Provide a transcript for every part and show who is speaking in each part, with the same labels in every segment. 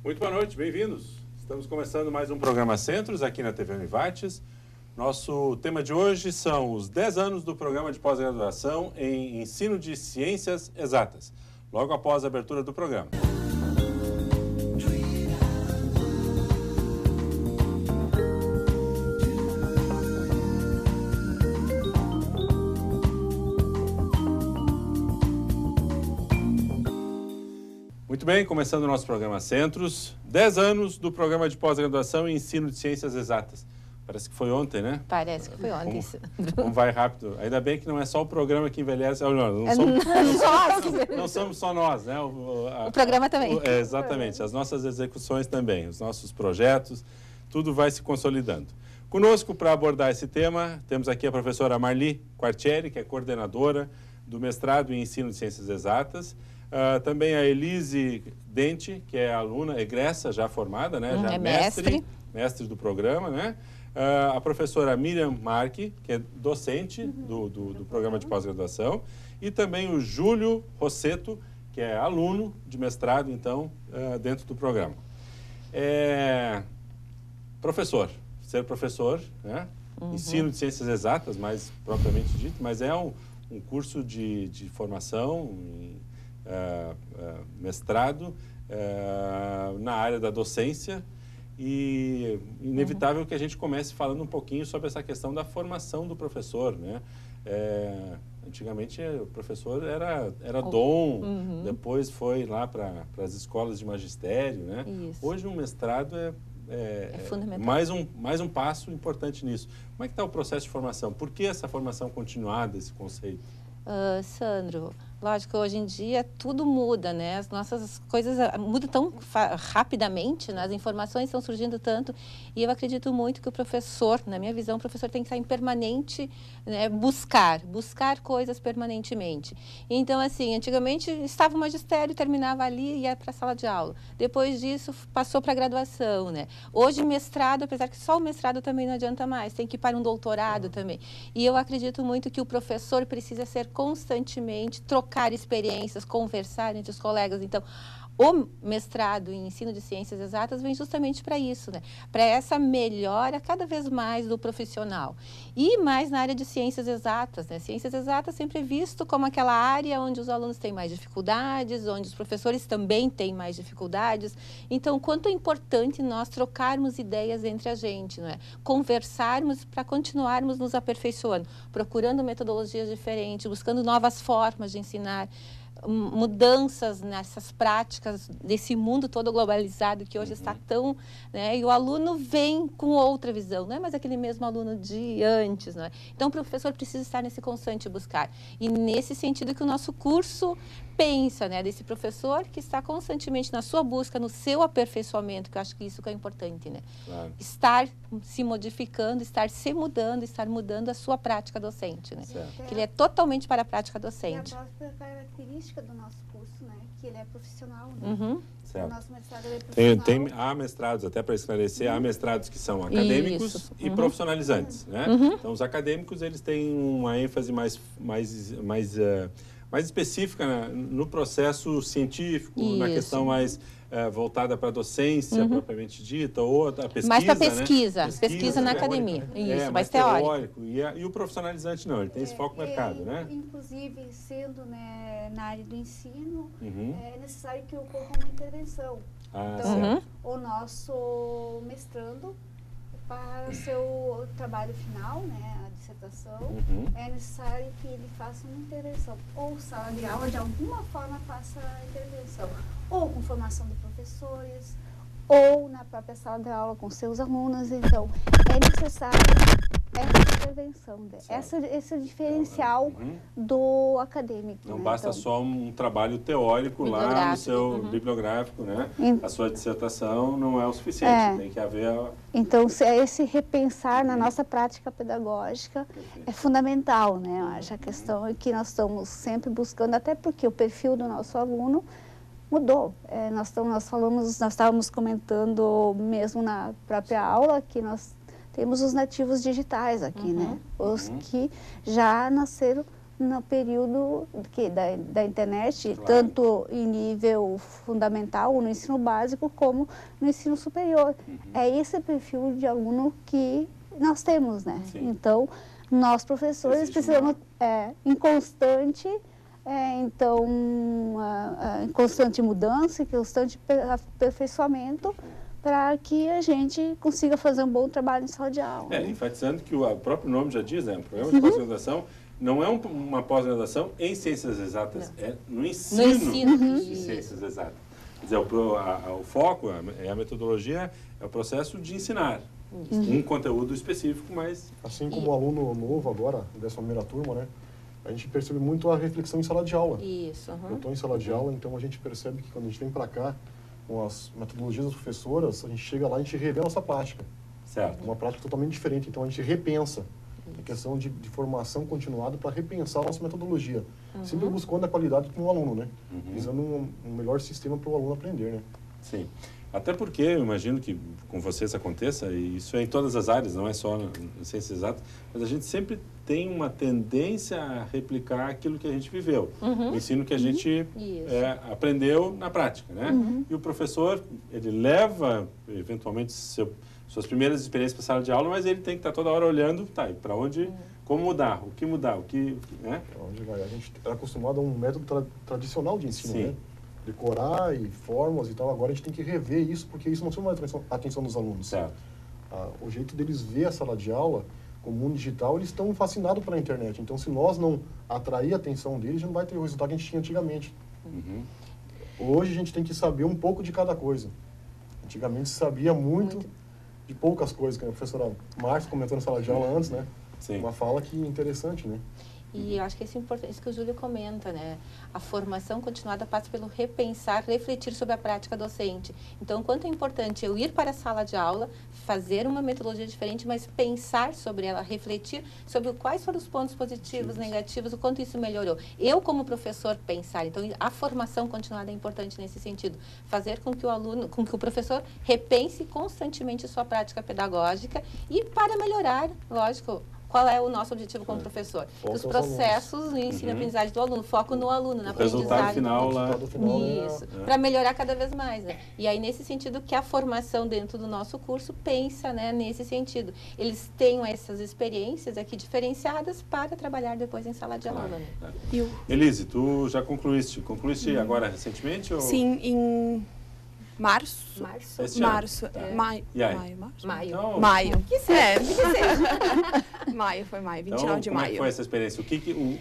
Speaker 1: Muito boa noite, bem-vindos. Estamos começando mais um programa Centros aqui na TV Univates. Nosso tema de hoje são os 10 anos do programa de pós-graduação em Ensino de Ciências Exatas, logo após a abertura do programa. Muito bem, começando o nosso programa Centros, 10 anos do programa de pós-graduação em Ensino de Ciências Exatas. Parece que foi ontem, né?
Speaker 2: Parece que foi ontem.
Speaker 1: Como vai rápido. Ainda bem que não é só o programa que envelhece. Não somos só nós, né?
Speaker 2: O programa também.
Speaker 1: Exatamente. As nossas execuções também, os nossos projetos, tudo vai se consolidando. Conosco, para abordar esse tema, temos aqui a professora Marli Quartieri, que é coordenadora do mestrado em Ensino de Ciências Exatas. Também a Elise Dente, que é aluna, egressa, já formada, né? Já mestre do programa, né? A professora Miriam Marque, que é docente do programa de pós-graduação, e também o Júlio Rosseto, que é aluno de mestrado, então, dentro do programa. Ser professor, né? Ensino de Ciências Exatas, mais propriamente dito, mas é um curso de formação em mestrado na área da docência, e inevitável que a gente comece falando um pouquinho sobre essa questão da formação do professor, né? Antigamente o professor era dom, depois foi lá para as escolas de magistério, né?
Speaker 2: Isso.
Speaker 1: Hoje um mestrado é fundamental. Mais um passo importante nisso. Como é que está o processo de formação? Por que essa formação continuada, esse conceito?
Speaker 2: Sandro, lógico, hoje em dia tudo muda, né? As nossas coisas mudam tão rapidamente, né? As informações estão surgindo tanto, e eu acredito muito que o professor, na minha visão, o professor tem que estar em permanente, né? buscar coisas permanentemente. Então, assim, antigamente estava o magistério, terminava ali e ia para a sala de aula. Depois disso, passou para a graduação, né? Hoje, mestrado, apesar que só o mestrado também não adianta mais, tem que ir para um doutorado também. E eu acredito muito que o professor precisa ser constantemente, trocar experiências, conversar entre os colegas. Então, o mestrado em Ensino de Ciências Exatas vem justamente para isso, né? Para essa melhora cada vez mais do profissional. E mais na área de Ciências Exatas, né? Ciências Exatas sempre é visto como aquela área onde os alunos têm mais dificuldades, onde os professores também têm mais dificuldades. Então, quanto é importante nós trocarmos ideias entre a gente, não é? Conversarmos para continuarmos nos aperfeiçoando, procurando metodologias diferentes, buscando novas formas de ensinar, mudanças nessas práticas desse mundo todo globalizado que hoje está tão, né? E o aluno vem com outra visão, não é mais aquele mesmo aluno de antes, não é? Então o professor precisa estar nesse constante buscar, e nesse sentido que o nosso curso pensa, né? Desse professor que está constantemente na sua busca, no seu aperfeiçoamento, que eu acho que isso que é importante, né?
Speaker 1: Claro.
Speaker 2: Estar se modificando, estar se mudando, estar mudando a sua prática docente, né?
Speaker 1: Certo.
Speaker 2: Que ele é totalmente para a prática docente.
Speaker 3: E a própria característica do nosso curso, né? Que ele é profissional, né?
Speaker 1: Certo.
Speaker 3: O nosso mestrado é profissional.
Speaker 1: Há mestrados, até para esclarecer, há mestrados que são acadêmicos e profissionalizantes, né? Então, os acadêmicos, eles têm uma ênfase mais específica no processo científico, na questão mais voltada para a docência propriamente dita, ou a pesquisa,
Speaker 2: mais para
Speaker 1: pesquisa,
Speaker 2: né? Pesquisa na academia. Isso, mais teórico.
Speaker 1: E o profissionalizante não, ele tem esse foco no mercado, né?
Speaker 3: Inclusive, sendo, né, na área do ensino, é necessário que ocorra uma intervenção. Então, o nosso mestrando, para o seu trabalho final, né, a dissertação, é necessário que ele faça uma intervenção, ou sala de aula, de alguma forma faça a intervenção, ou com formação de professores, ou na própria sala de aula com seus alunos. Então, é necessário essa intervenção, esse diferencial do acadêmico.
Speaker 1: Não
Speaker 3: né?
Speaker 1: basta
Speaker 3: então,
Speaker 1: só um trabalho teórico lá no seu bibliográfico, né? A sua dissertação não é o suficiente, tem que haver...
Speaker 3: Então, esse repensar na nossa prática pedagógica é fundamental, né? Eu acho a questão é que nós estamos sempre buscando, até porque o perfil do nosso aluno mudou. Nós estávamos comentando mesmo na própria aula que nós temos os nativos digitais aqui, né? Os que já nasceram no período da internet,
Speaker 1: claro.
Speaker 3: tanto em nível fundamental, no ensino básico, como no ensino superior. É esse perfil de aluno que nós temos, né?
Speaker 1: Sim.
Speaker 3: Então, nós professores precisamos, em constante, em constante mudança, em constante aperfeiçoamento, para que a gente consiga fazer um bom trabalho em sala de aula.
Speaker 1: Enfatizando que o próprio nome já diz, né? O programa de pós-graduação não é uma pós-graduação em ciências exatas, é no ensino de ciências exatas. Quer dizer, o foco, a metodologia, é o processo de ensinar um conteúdo específico, mas...
Speaker 4: Assim como o aluno novo agora, dessa primeira turma, né? A gente percebe muito a reflexão em sala de aula.
Speaker 2: Isso.
Speaker 4: Eu estou em sala de aula, então a gente percebe que quando a gente vem para cá, com as metodologias das professoras, a gente chega lá e a gente revê a nossa prática.
Speaker 1: Certo.
Speaker 4: Uma prática totalmente diferente, então a gente repensa. A questão de formação continuada para repensar a nossa metodologia. Sempre buscando a qualidade com o aluno, né? Visando um melhor sistema para o aluno aprender, né?
Speaker 1: Sim. Até porque eu imagino que com vocês aconteça, e isso é em todas as áreas, não é só em ciências exatas, mas a gente sempre tem uma tendência a replicar aquilo que a gente viveu. O ensino que a gente aprendeu na prática, né? E o professor, ele leva, eventualmente, suas primeiras experiências para a sala de aula, mas ele tem que estar toda hora olhando, para onde, como mudar, o que mudar, né?
Speaker 4: Onde vai? A gente é acostumado a um método tradicional de ensino,
Speaker 1: Sim.
Speaker 4: né? Decorar e fórmulas e tal. Agora a gente tem que rever isso, porque isso não chama a atenção dos alunos.
Speaker 1: Certo.
Speaker 4: O jeito deles ver a sala de aula como mundo digital, eles estão fascinados pela internet. Então, se nós não atrair a atenção deles, não vai ter o resultado que a gente tinha antigamente. Hoje a gente tem que saber um pouco de cada coisa. Antigamente se sabia muito de poucas coisas, que a professora Márcia comentou na sala de aula antes, né?
Speaker 1: Sim.
Speaker 4: Uma fala que interessante, né?
Speaker 2: E eu acho que isso é importante, isso que o Júlio comenta, né? A formação continuada passa pelo repensar, refletir sobre a prática docente. Então, quanto é importante eu ir para a sala de aula, fazer uma metodologia diferente, mas pensar sobre ela, refletir sobre quais foram os pontos positivos, negativos, o quanto isso melhorou. Eu, como professor, pensar. Então, a formação continuada é importante nesse sentido. Fazer com que o aluno, com que o professor repense constantemente sua prática pedagógica e para melhorar, lógico, qual é o nosso objetivo como professor? Os processos de ensino e aprendizagem do aluno, foco no aluno, na aprendizagem.
Speaker 1: Resultado final lá.
Speaker 2: Isso, para melhorar cada vez mais, né? E aí, nesse sentido, que a formação dentro do nosso curso pensa, né, nesse sentido. Eles tenham essas experiências aqui diferenciadas para trabalhar depois em sala de aula, né?
Speaker 1: Elise, tu já concluíste? Concluíste agora recentemente? Ou...
Speaker 5: Sim, em... Março. Maio.
Speaker 1: Então,
Speaker 5: Maio. Maio, foi maio, 29 de maio.
Speaker 1: Como é que foi essa experiência?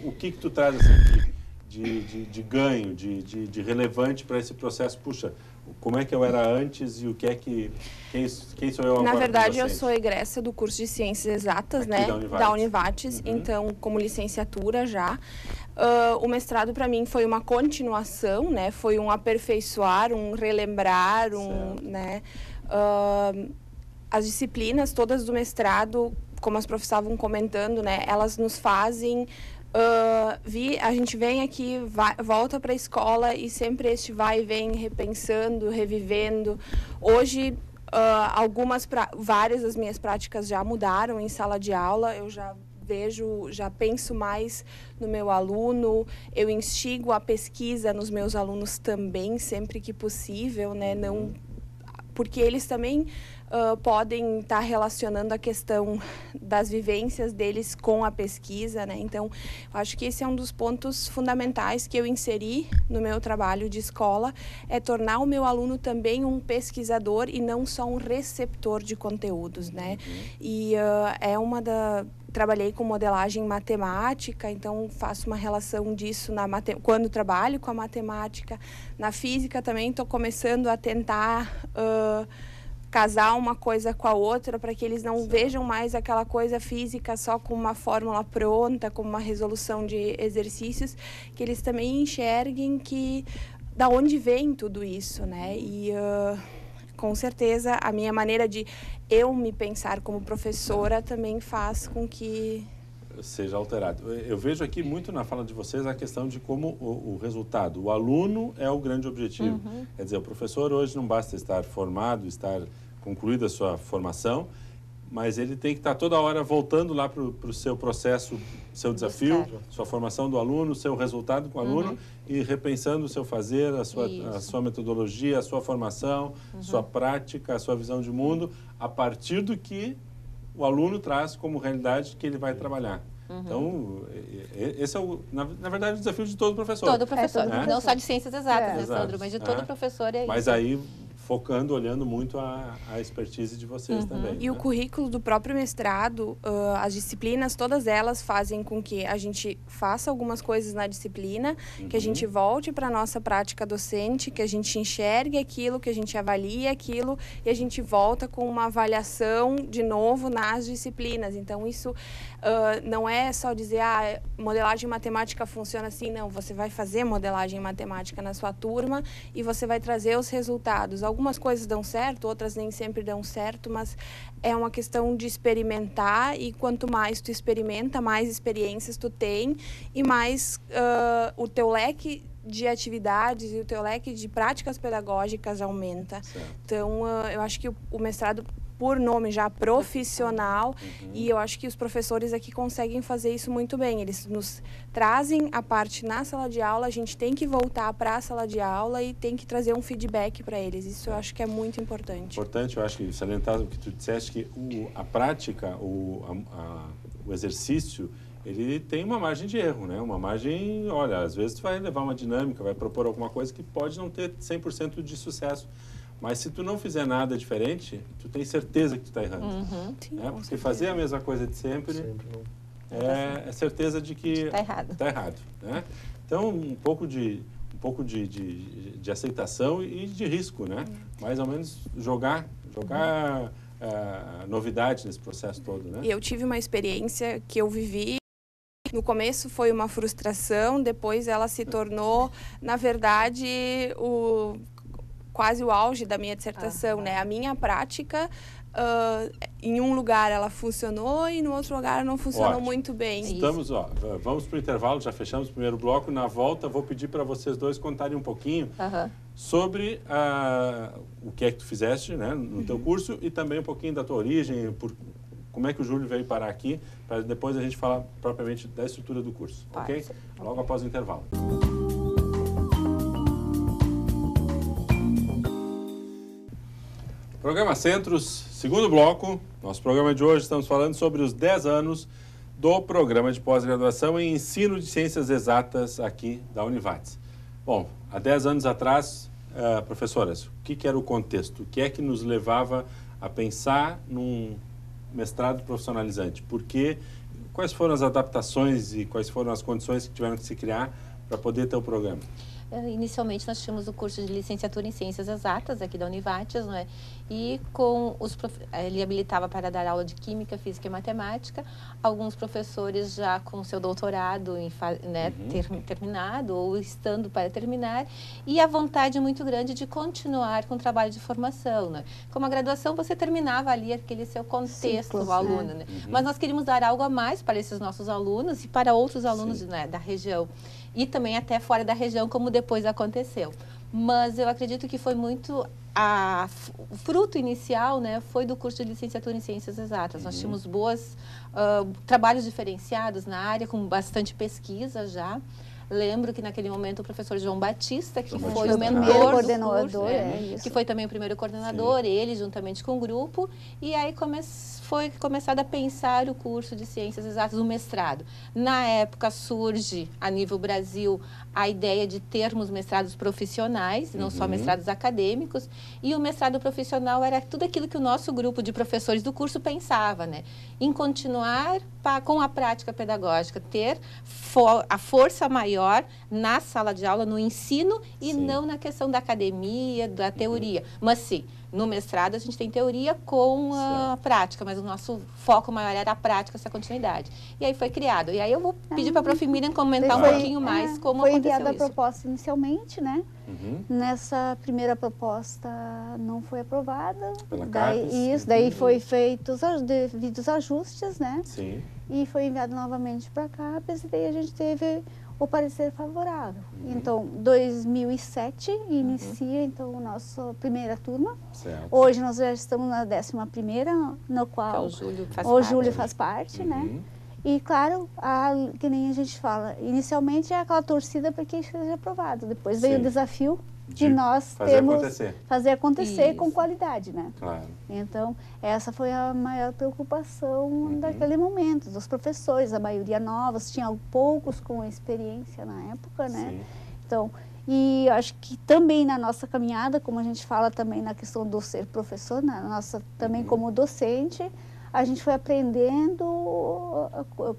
Speaker 1: O que tu traz assim, de ganho, de relevante para esse processo? Puxa, como é que eu era antes e o que é que... Quem sou eu agora?
Speaker 5: Na verdade, eu sou egressa do curso de Ciências Exatas,
Speaker 1: aqui,
Speaker 5: né?
Speaker 1: Da
Speaker 5: Univates. Então, como licenciatura já. O mestrado, para mim, foi uma continuação, né? Foi um aperfeiçoar, um relembrar, né? As disciplinas todas do mestrado, como as profs estavam comentando, né? Elas nos fazem... a gente vem aqui, volta para a escola e sempre este vai e vem repensando, revivendo. Hoje, várias das minhas práticas já mudaram em sala de aula, eu já penso mais no meu aluno, eu instigo a pesquisa nos meus alunos também, sempre que possível, né? Não, porque eles também podem estar relacionando a questão das vivências deles com a pesquisa, né? Então, acho que esse é um dos pontos fundamentais que eu inseri no meu trabalho de escola, é tornar o meu aluno também um pesquisador e não só um receptor de conteúdos, né? E trabalhei com modelagem matemática, então faço uma relação disso quando trabalho com a matemática. Na física também estou começando a tentar casar uma coisa com a outra, para que eles não vejam mais aquela coisa física só com uma fórmula pronta, como uma resolução de exercícios, que eles também enxerguem da onde vem tudo isso, né? E com certeza a minha maneira de eu me pensar como professora também faz com que
Speaker 1: seja alterado. Eu vejo aqui muito na fala de vocês a questão de como o resultado, o aluno é o grande objetivo. Quer dizer, o professor hoje não basta estar formado, estar concluída a sua formação, mas ele tem que estar toda hora voltando lá para o seu processo, seu desafio, sua formação do aluno, seu resultado com o aluno e repensando o seu fazer, a sua metodologia, a sua formação, sua prática, a sua visão de mundo, a partir do que o aluno traz como realidade que ele vai trabalhar. Então, esse é, na verdade, o desafio de todo professor.
Speaker 2: Todo professor, não só de ciências exatas, né, Sandro, mas de todo professor é isso.
Speaker 1: Mas aí, focando, olhando muito a expertise de vocês também.
Speaker 5: E o currículo do próprio mestrado, as disciplinas, todas elas fazem com que a gente faça algumas coisas na disciplina, que a gente volte para a nossa prática docente, que a gente enxergue aquilo, que a gente avalie aquilo e a gente volta com uma avaliação de novo nas disciplinas. Então, isso não é só dizer, modelagem matemática funciona assim, não. Você vai fazer modelagem matemática na sua turma e você vai trazer os resultados. Algumas coisas dão certo, outras nem sempre dão certo, mas é uma questão de experimentar e quanto mais tu experimenta, mais experiências tu tem e mais o teu leque de atividades e o teu leque de práticas pedagógicas aumenta. Certo. Então, eu acho que o mestrado, por nome já profissional, e eu acho que os professores aqui conseguem fazer isso muito bem. Eles nos trazem a parte na sala de aula, a gente tem que voltar para a sala de aula e tem que trazer um feedback para eles. Isso eu acho que é muito importante.
Speaker 1: Importante, eu acho que salientar o que tu disseste, que a prática, o exercício, ele tem uma margem de erro, né? Uma margem, olha, às vezes tu vai levar uma dinâmica, vai propor alguma coisa que pode não ter 100% de sucesso. Mas se tu não fizer nada diferente, tu tem certeza que tu está errando. Porque fazer a mesma coisa de sempre é certeza de que está errado. Né? Então, um pouco de aceitação e de risco, né? Mais ou menos jogar novidade nesse processo todo, né?
Speaker 5: Eu tive uma experiência que eu vivi. No começo foi uma frustração, depois ela se tornou, na verdade, quase o auge da minha dissertação, né? A minha prática, em um lugar ela funcionou e no outro lugar não funcionou muito bem.
Speaker 1: Estamos, vamos para o intervalo, já fechamos o primeiro bloco. Na volta, vou pedir para vocês dois contarem um pouquinho sobre o que é que tu fizeste, né, no teu curso e também um pouquinho da tua origem, como é que o Júlio veio parar aqui, para depois a gente falar propriamente da estrutura do curso, ok? Logo após o intervalo. Programa Centros, segundo bloco. Nosso programa de hoje estamos falando sobre os 10 anos do programa de pós-graduação em ensino de ciências exatas aqui da Univates. Bom, há 10 anos atrás, professoras, o que era o contexto? O que é que nos levava a pensar num mestrado profissionalizante? Quais foram as adaptações e quais foram as condições que tiveram que se criar para poder ter o programa?
Speaker 2: Inicialmente, nós tínhamos o curso de licenciatura em Ciências Exatas aqui da Univates, não é? E ele habilitava para dar aula de Química, Física e Matemática. Alguns professores já com seu doutorado terminado ou estando para terminar. E a vontade muito grande de continuar com o trabalho de formação, né? Como a graduação, você terminava ali aquele seu contexto, o aluno, né? Mas nós queríamos dar algo a mais para esses nossos alunos e para outros alunos, né, da região. E também até fora da região, como depois aconteceu. Mas eu acredito que foi muito... O fruto inicial, né, foi do curso de licenciatura em Ciências Exatas. Nós tínhamos trabalhos diferenciados na área, com bastante pesquisa já. Lembro que naquele momento o professor João Batista, que foi o mentor do curso, que foi também o primeiro coordenador, ele juntamente com o grupo, e aí foi começado a pensar o curso de Ciências Exatas, o mestrado. Na época surge, a nível Brasil, a ideia de termos mestrados profissionais, não só mestrados acadêmicos, e o mestrado profissional era tudo aquilo que o nosso grupo de professores do curso pensava, né? Em continuar com a prática pedagógica, ter a força maior na sala de aula, no ensino e não na questão da academia, da teoria. Mas sim, no mestrado a gente tem teoria com a prática, mas o nosso foco maior era a prática, essa continuidade. E aí foi criado. E aí eu vou pedir para a Prof. Miriam comentar um pouquinho mais como aconteceu isso.
Speaker 3: Foi enviada a proposta inicialmente, né? Nessa primeira proposta não foi aprovada. Daí foi feitos os devidos ajustes, né? Sim. E foi enviado novamente para cá, e daí a gente teve o parecer favorável. Então, 2007 inicia então a nossa primeira turma.
Speaker 1: Certo.
Speaker 3: Hoje nós já estamos na 11ª, no qual
Speaker 2: o
Speaker 3: Júlio faz parte, né? E claro, que nem a gente fala, inicialmente é aquela torcida para que seja aprovado. Depois veio o desafio de nós fazer acontecer com qualidade, né?
Speaker 1: Claro.
Speaker 3: Então, essa foi a maior preocupação daquele momento, dos professores, a maioria novas, tinha poucos com experiência na época, né?
Speaker 1: Sim.
Speaker 3: Então, e acho que também na nossa caminhada, como a gente fala também na questão do ser professor, na nossa também como docente, a gente foi aprendendo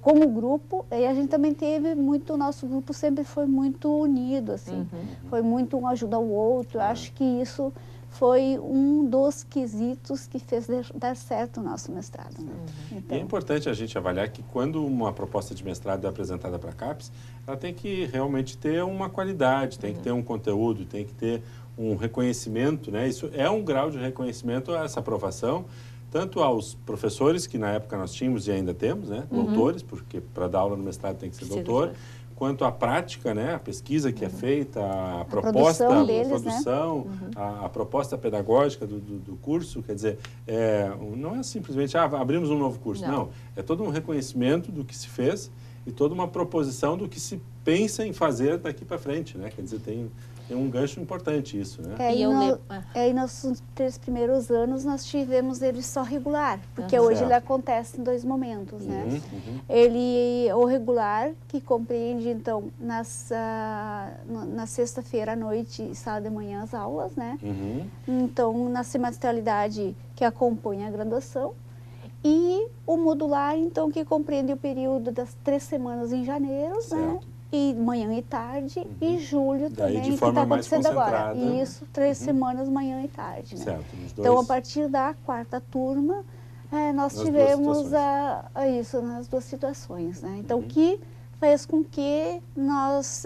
Speaker 3: como grupo, e a gente também teve muito, o nosso grupo sempre foi muito unido, assim, foi muito um ajuda o outro. Acho que isso foi um dos quesitos que fez dar certo o nosso mestrado. Né?
Speaker 1: Então, e é importante a gente avaliar que quando uma proposta de mestrado é apresentada para a CAPES, ela tem que realmente ter uma qualidade, tem que ter um conteúdo, tem que ter um reconhecimento, né? Isso é um grau de reconhecimento a essa aprovação, tanto aos professores, que na época nós tínhamos e ainda temos, né? Doutores, porque para dar aula no mestrado tem que ser doutor, quanto à prática, né? A pesquisa que é feita, a proposta, a produção, né? a proposta pedagógica do curso, quer dizer, não é simplesmente, abrimos um novo curso, não. É todo um reconhecimento do que se fez e toda uma proposição do que se pensa em fazer daqui para frente, né? Quer dizer, tem um gancho importante isso, né?
Speaker 3: E nos 3 primeiros anos nós tivemos ele só regular, porque hoje ele acontece em 2 momentos, né? Ele, o regular, que compreende, então, na sexta-feira à noite e sábado de manhã as aulas, né? Então, na semestralidade que acompanha a graduação, e o modular, então, que compreende o período das 3 semanas em janeiro, né? E manhã e tarde, e julho
Speaker 1: daí,
Speaker 3: também,
Speaker 1: de forma
Speaker 3: que está acontecendo agora.
Speaker 1: Né?
Speaker 3: Isso, 3 semanas, manhã e tarde. Né?
Speaker 1: Certo,
Speaker 3: então, a partir da 4ª turma, nós tivemos isso nas 2 situações. Né? Então, que fez com que nós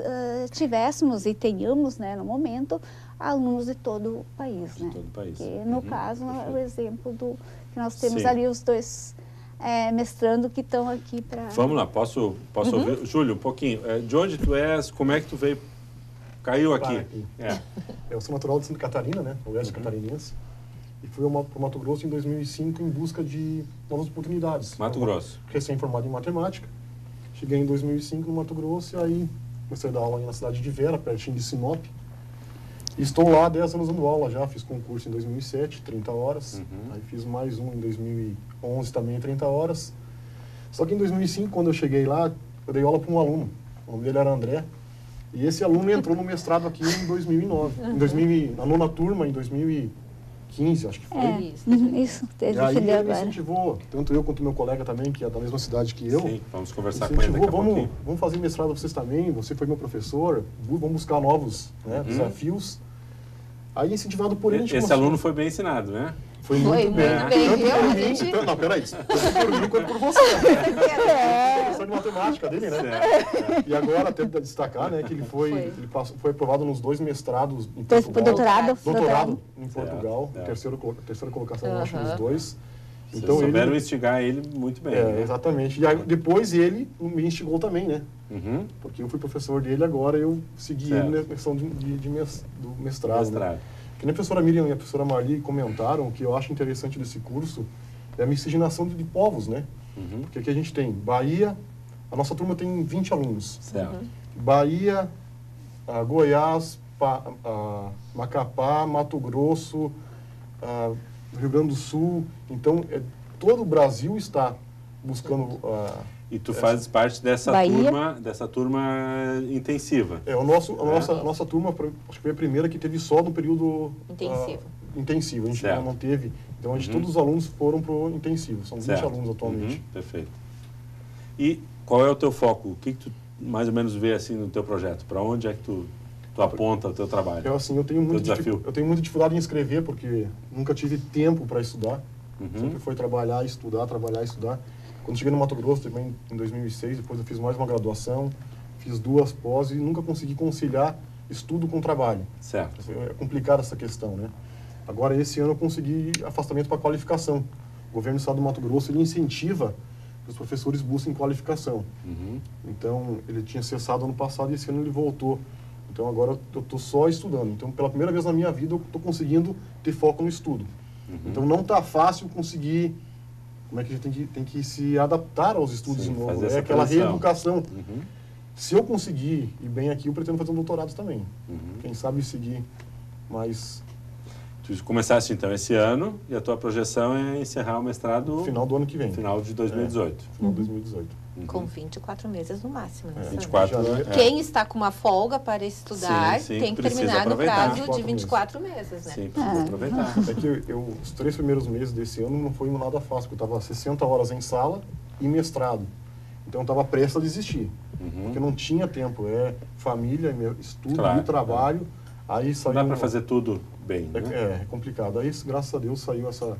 Speaker 3: tivéssemos e tenhamos, né, no momento, alunos de todo o país.
Speaker 1: De todo o país.
Speaker 3: Que, no caso, é o exemplo que nós temos ali os 2 mestrando que estão aqui para...
Speaker 1: Vamos lá, posso ouvir? Júlio, um pouquinho. De onde tu és? Como é que tu veio? Caiu aqui.
Speaker 4: Eu sou natural de Santa Catarina, né? Oeste catarinense. E fui para o Mato Grosso em 2005 em busca de novas oportunidades.
Speaker 1: Mato Grosso.
Speaker 4: Recém-formado em matemática. Cheguei em 2005 no Mato Grosso e aí comecei a dar aula na cidade de Vera, pertinho de Sinop. E estou lá há 10 anos dando aula já, fiz concurso em 2007, 30 horas. Aí fiz mais um em 2011 também, 30 horas. Só que em 2005, quando eu cheguei lá, eu dei aula para um aluno. O nome dele era André. E esse aluno entrou no mestrado aqui em 2009. Na 9ª turma, em 2015, acho que foi.
Speaker 3: Isso, teve
Speaker 4: e aí ele me incentivou, tanto eu quanto meu colega também, que é da mesma cidade que eu.
Speaker 1: Sim, vamos conversar com ele daqui a pouquinho.
Speaker 4: Vamos fazer mestrado vocês também, você foi meu professor, vamos buscar novos desafios. Aí, incentivado por ele...
Speaker 1: Esse aluno foi bem ensinado, né?
Speaker 4: Foi muito bem. Não, peraí. Tanto por mim quanto por você. Professor de matemática dele, né? E agora, até destacar, né, que ele foi aprovado nos 2 mestrados em Portugal. Doutorado em Portugal. Terceira colocação, acho, nos 2.
Speaker 1: Então, souberam instigar ele muito bem. Né?
Speaker 4: Exatamente. E aí, depois ele me instigou também, né? Porque eu fui professor dele, agora eu segui ele na questão do mestrado. Né? Que nem a professora Miriam e a professora Marli comentaram, o que eu acho interessante desse curso é a miscigenação de povos, né? Porque aqui a gente tem Bahia, a nossa turma tem 20 alunos. Bahia, Goiás, Macapá, Mato Grosso, Rio Grande do Sul. Então, todo o Brasil está buscando...
Speaker 1: E tu fazes parte dessa turma intensiva.
Speaker 4: A nossa turma, acho que foi a primeira que teve só no período intensivo. A gente não teve. Então, todos os alunos foram para o intensivo. São 20 alunos atualmente.
Speaker 1: Perfeito. E qual é o teu foco? O que tu mais ou menos vê assim no teu projeto? Para onde é que tu aponta o teu trabalho?
Speaker 4: Eu tenho muita dificuldade em escrever, porque nunca tive tempo para estudar. Sempre foi trabalhar, estudar. Quando cheguei no Mato Grosso, também em 2006, depois eu fiz mais uma graduação, fiz 2 pós e nunca consegui conciliar estudo com trabalho.
Speaker 1: Certo.
Speaker 4: É complicada essa questão, né? Agora, esse ano eu consegui afastamento para qualificação. O governo do estado do Mato Grosso, ele incentiva que os professores busquem qualificação. Então, ele tinha cessado ano passado e esse ano ele voltou. Então, agora eu estou só estudando. Então, pela primeira vez na minha vida, eu estou conseguindo ter foco no estudo. Então, não está fácil conseguir... Como é que a gente tem que se adaptar aos estudos de novo. É aquela reeducação. Se eu conseguir ir bem aqui, eu pretendo fazer um doutorado também. Quem sabe seguir mais...
Speaker 1: Tu começaste, então, esse ano e a tua projeção é encerrar o mestrado...
Speaker 4: No final do ano que vem.
Speaker 1: Final de 2018.
Speaker 4: Final de 2018.
Speaker 2: Com 24 meses no máximo. Né?
Speaker 1: 24
Speaker 2: Quem está com uma folga para estudar tem que terminar no prazo de 24 meses. Né?
Speaker 1: Sim, precisa aproveitar.
Speaker 4: É que os 3 primeiros meses desse ano não foi nada fácil, porque eu estava 60 horas em sala e mestrado. Então eu estava prestes a desistir, porque não tinha tempo. É família, estudo e trabalho. Aí saiu,
Speaker 1: não dá para fazer tudo bem, né?
Speaker 4: É complicado. Aí, graças a Deus, saiu essa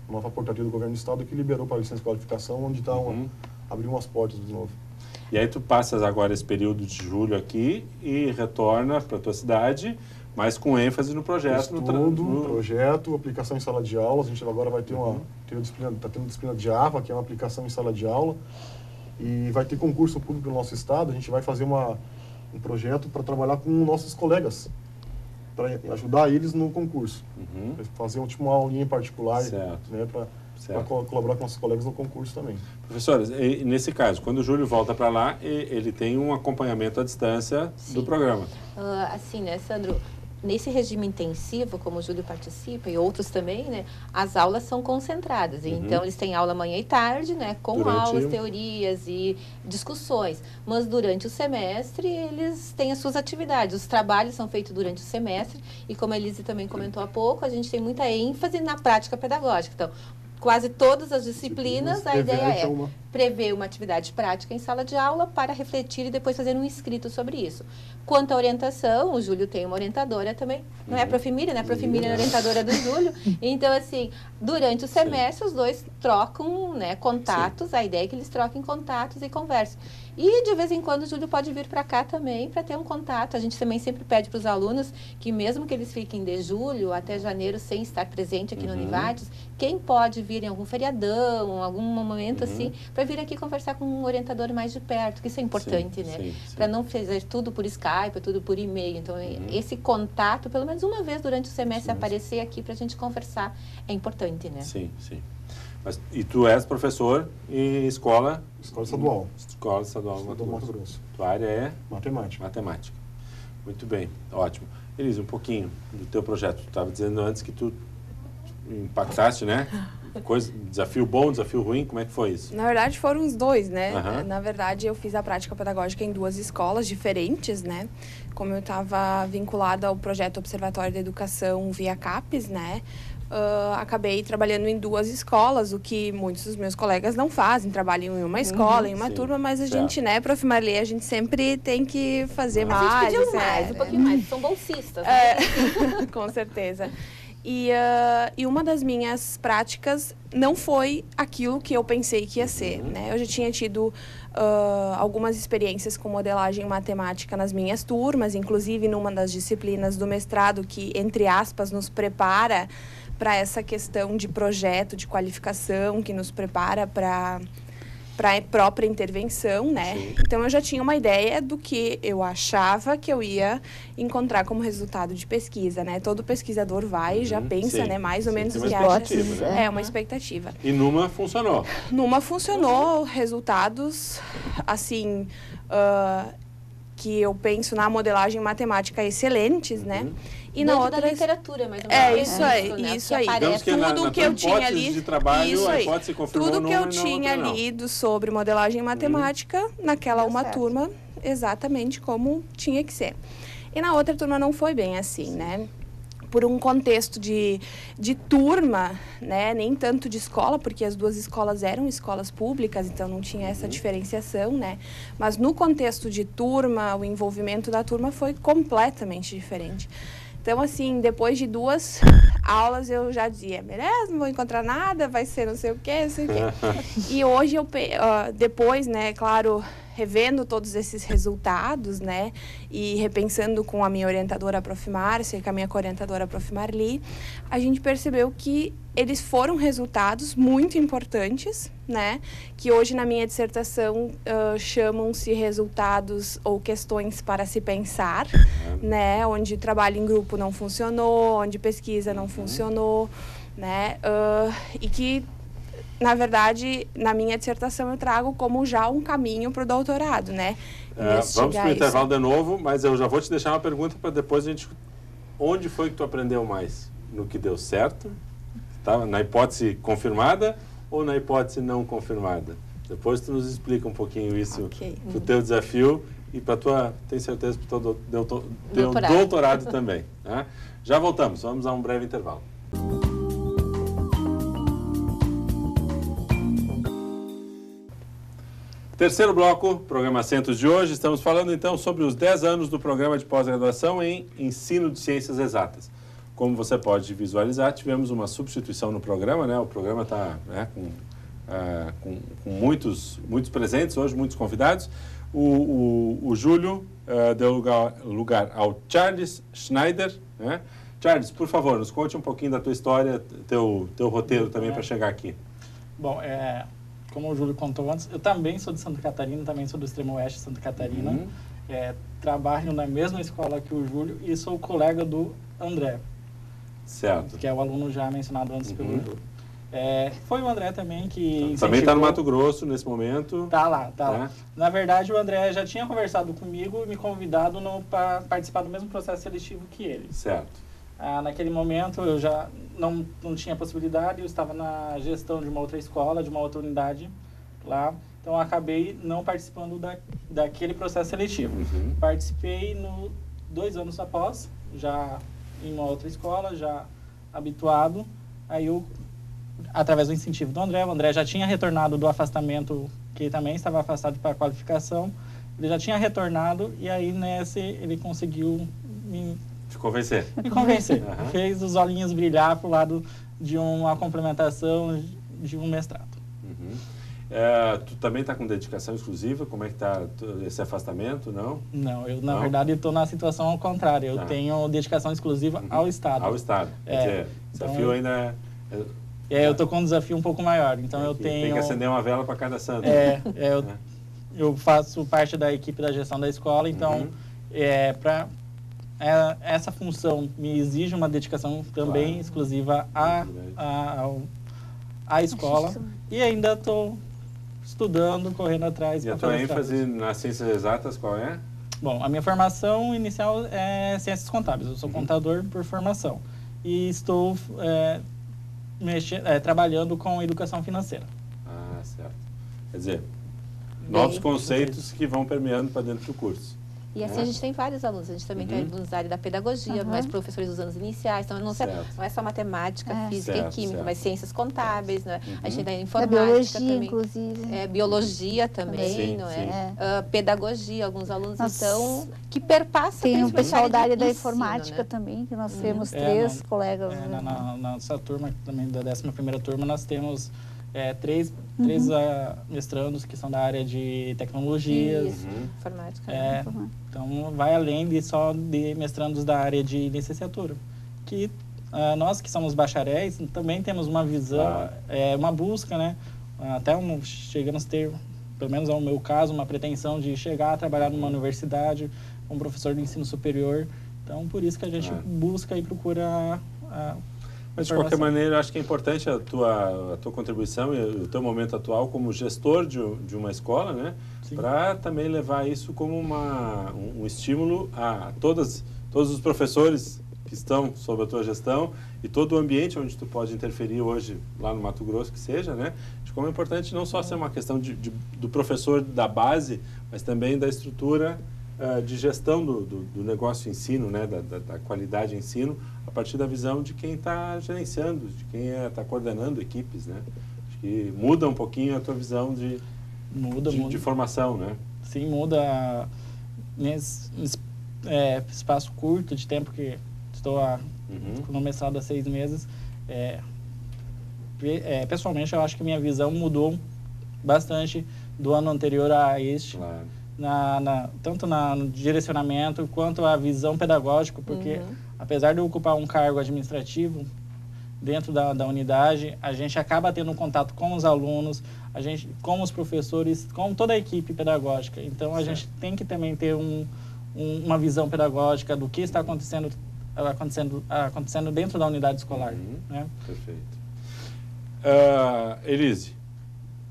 Speaker 4: nova portaria do governo do estado que liberou para a licença de qualificação, onde está abriu umas portas de novo.
Speaker 1: E aí tu passas agora esse período de julho aqui e retorna para a tua cidade, mas com ênfase no projeto.
Speaker 4: Estudo, projeto, aplicação em sala de aula. A gente agora vai ter está tendo disciplina de Java, que é uma aplicação em sala de aula. E vai ter concurso público no nosso estado. A gente vai fazer um projeto para trabalhar com nossos colegas, para ajudar eles no concurso. Fazer uma aulinha em particular, né, para colaborar com nossos colegas no concurso também.
Speaker 1: Professores, nesse caso, quando o Júlio volta para lá, ele tem um acompanhamento à distância do programa.
Speaker 2: Assim, né, Sandro? Nesse regime intensivo, como o Júlio participa e outros também, né, as aulas são concentradas. Então, eles têm aula manhã e tarde, né, com aulas, teorias e discussões. Mas durante o semestre, eles têm as suas atividades. Os trabalhos são feitos durante o semestre. E como a Elise também comentou há pouco, a gente tem muita ênfase na prática pedagógica. Então, quase todas as disciplinas, a ideia é prever uma atividade prática em sala de aula para refletir e depois fazer um escrito sobre isso. Quanto à orientação, o Júlio tem uma orientadora também, não é a Profemília, né? A Profemília é a orientadora do Júlio. Então, assim, durante o semestre, os dois trocam, né, contatos, a ideia é que eles troquem contatos e conversem. E, de vez em quando, o Júlio pode vir para cá também para ter um contato. A gente também sempre pede para os alunos que, mesmo que eles fiquem de julho até janeiro sem estar presente aqui no Univates, quem pode vir em algum feriadão, algum momento assim, para vir aqui conversar com um orientador mais de perto, que isso é importante, né? Para não fazer tudo por Skype, tudo por e-mail. Então, esse contato, pelo menos uma vez durante o semestre, aparecer aqui para a gente conversar, é importante, né?
Speaker 1: Sim. Mas, e tu és professor em escola...
Speaker 4: Escola estadual.
Speaker 1: Escola estadual do
Speaker 4: Mato Grosso.
Speaker 1: Tua área é?
Speaker 4: Matemática.
Speaker 1: Muito bem, ótimo. Elise, um pouquinho do teu projeto. Tu estava dizendo antes que tu impactaste, né? Desafio bom, desafio ruim, como é que foi isso?
Speaker 5: Na verdade, foram os dois, né? Na verdade, eu fiz a prática pedagógica em 2 escolas diferentes, né? Como eu estava vinculada ao projeto Observatório da Educação via CAPES, né? Acabei trabalhando em 2 escolas, o que muitos dos meus colegas não fazem, trabalham em uma escola, em uma turma, mas a gente, né, Prof. Marli, a gente sempre tem que fazer mais.
Speaker 2: A gente pediu mais, um pouquinho mais, são bolsistas, né?
Speaker 5: Com certeza. E uma das minhas práticas não foi aquilo que eu pensei que ia ser, né? Eu já tinha tido algumas experiências com modelagem matemática nas minhas turmas, inclusive numa das disciplinas do mestrado que, entre aspas, nos prepara para essa questão de projeto, de qualificação, que nos prepara para a própria intervenção, né? Então, eu já tinha uma ideia do que eu achava que eu ia encontrar como resultado de pesquisa, né? Todo pesquisador vai e já pensa, né? Mais ou menos o que acha. É uma expectativa.
Speaker 1: E numa funcionou?
Speaker 5: Numa funcionou, resultados, assim, que eu penso na modelagem matemática excelentes, né? E na outra
Speaker 2: da literatura, mais ou menos.
Speaker 5: Isso aí. Tudo que eu tinha lido,
Speaker 1: de trabalho, a hipótese confirmou
Speaker 5: tudo que eu tinha lido sobre modelagem matemática, naquela uma turma, exatamente como tinha que ser. E na outra turma não foi bem assim, né? Por um contexto de turma, né? Nem tanto de escola, porque as 2 escolas eram escolas públicas, então não tinha essa diferenciação, né? Mas no contexto de turma, o envolvimento da turma foi completamente diferente. Então, assim, depois de 2 aulas, eu já dizia, beleza, não vou encontrar nada, vai ser não sei o quê, não sei o quê. E hoje, depois, né, claro, revendo todos esses resultados, né, e repensando com a minha orientadora, a Prof. Márcia, e com a minha co-orientadora, a Prof. Marli, a gente percebeu que eles foram resultados muito importantes, né, que hoje na minha dissertação chamam-se resultados ou questões para se pensar, né, onde trabalho em grupo não funcionou, onde pesquisa não funcionou, né, e que, na verdade, na minha dissertação eu trago como já um caminho para o doutorado, né?
Speaker 1: Vamos para o intervalo de novo, mas eu já vou te deixar uma pergunta para depois a gente... Onde foi que tu aprendeu mais? No que deu certo? Tá? Na hipótese confirmada ou na hipótese não confirmada? Depois tu nos explica um pouquinho isso, o teu desafio e para tua, tenho certeza, para o teu doutorado também. Tá? Já voltamos, vamos a um breve intervalo. Terceiro bloco, programa Acentos de hoje, estamos falando então sobre os 10 anos do programa de pós-graduação em Ensino de Ciências Exatas. Como você pode visualizar, tivemos uma substituição no programa, né? O programa está com muitos presentes hoje, muitos convidados. O Júlio deu lugar ao Charles Schneider, né? Charles, por favor, nos conte um pouquinho da tua história, teu roteiro também para chegar aqui.
Speaker 6: Bom, como o Júlio contou antes, eu também sou de Santa Catarina, também sou do extremo oeste de Santa Catarina. Trabalho na mesma escola que o Júlio e sou colega do André.
Speaker 1: Certo.
Speaker 6: Que é o aluno já mencionado antes pelo Júlio. Foi o André também que incentivou...
Speaker 1: Também está no Mato Grosso nesse momento.
Speaker 6: Tá lá. Na verdade, o André já tinha conversado comigo e me convidado para participar do mesmo processo seletivo que ele.
Speaker 1: Certo.
Speaker 6: Naquele momento eu já não tinha possibilidade, eu estava na gestão de uma outra escola, de uma outra unidade lá, então eu acabei não participando daquele processo seletivo. Participei 2 anos após, já em uma outra escola, já habituado, aí eu, através do incentivo do André, o André já tinha retornado do afastamento, que também estava afastado para a qualificação, ele já tinha retornado e aí nesse ele conseguiu me convencer. Fez os olhinhos brilhar para o lado de uma complementação de um mestrado.
Speaker 1: Tu também está com dedicação exclusiva? Como é que está esse afastamento, não?
Speaker 6: Não, eu na verdade estou na situação ao contrário. Eu tenho dedicação exclusiva ao Estado.
Speaker 1: Ao Estado. Quer dizer, o desafio ainda
Speaker 6: eu estou com um desafio um pouco maior. Então
Speaker 1: tem que acender uma vela para cada santo.
Speaker 6: Eu faço parte da equipe da gestão da escola, então essa função me exige uma dedicação também exclusiva à escola e ainda estou estudando, correndo atrás.
Speaker 1: E a tua ênfase nas ciências exatas qual é?
Speaker 6: Bom, a minha formação inicial é ciências contábeis, eu sou contador por formação e estou trabalhando com educação financeira.
Speaker 1: Certo. Quer dizer, novos conceitos que vão permeando para dentro do curso.
Speaker 2: E assim a gente tem vários alunos, a gente também tem alunos da área da pedagogia, mais professores dos anos iniciais, então não é só matemática, física e química, mas ciências contábeis, né? A gente tem informática
Speaker 3: biologia,
Speaker 2: também.
Speaker 3: inclusive.
Speaker 2: Biologia também, não é? Pedagogia, alguns alunos então que perpassam.
Speaker 3: Tem o pessoal da área da informática também, que nós temos 3 colegas.
Speaker 6: Na nossa turma, também da 11ª turma, nós temos 3 mestrandos que são da área de tecnologias.
Speaker 2: Informática.
Speaker 6: Então, vai além só de mestrandos da área de licenciatura. Que nós que somos bacharéis também temos uma visão, uma busca, né? Até chegamos a ter, pelo menos no meu caso, uma pretensão de chegar a trabalhar numa universidade, como professor de ensino superior. Então, por isso que a gente busca e procura...
Speaker 1: Mas, de qualquer maneira, acho que é importante a tua contribuição e o teu momento atual como gestor de uma escola, né? Para também levar isso como um estímulo a todos os professores que estão sob a tua gestão e todo o ambiente onde tu pode interferir hoje, lá no Mato Grosso, que seja, né? De como é importante não só ser uma questão do professor da base, mas também da estrutura de gestão do negócio ensino, né? Da qualidade de ensino, a partir da visão de quem está gerenciando, de quem está coordenando equipes, né? Acho que muda um pouquinho a tua visão de formação, né?
Speaker 6: Sim, muda. Nesse espaço curto de tempo que estou no mestrado há 6 meses, pessoalmente eu acho que minha visão mudou bastante do ano anterior a este,
Speaker 1: claro.
Speaker 6: Tanto no direcionamento quanto a visão pedagógica, porque apesar de eu ocupar um cargo administrativo dentro da unidade, a gente acaba tendo um contato com os alunos, com os professores, com toda a equipe pedagógica. Então, a gente tem que também ter uma visão pedagógica do que está acontecendo dentro da unidade escolar. Né?
Speaker 1: Perfeito. Elise,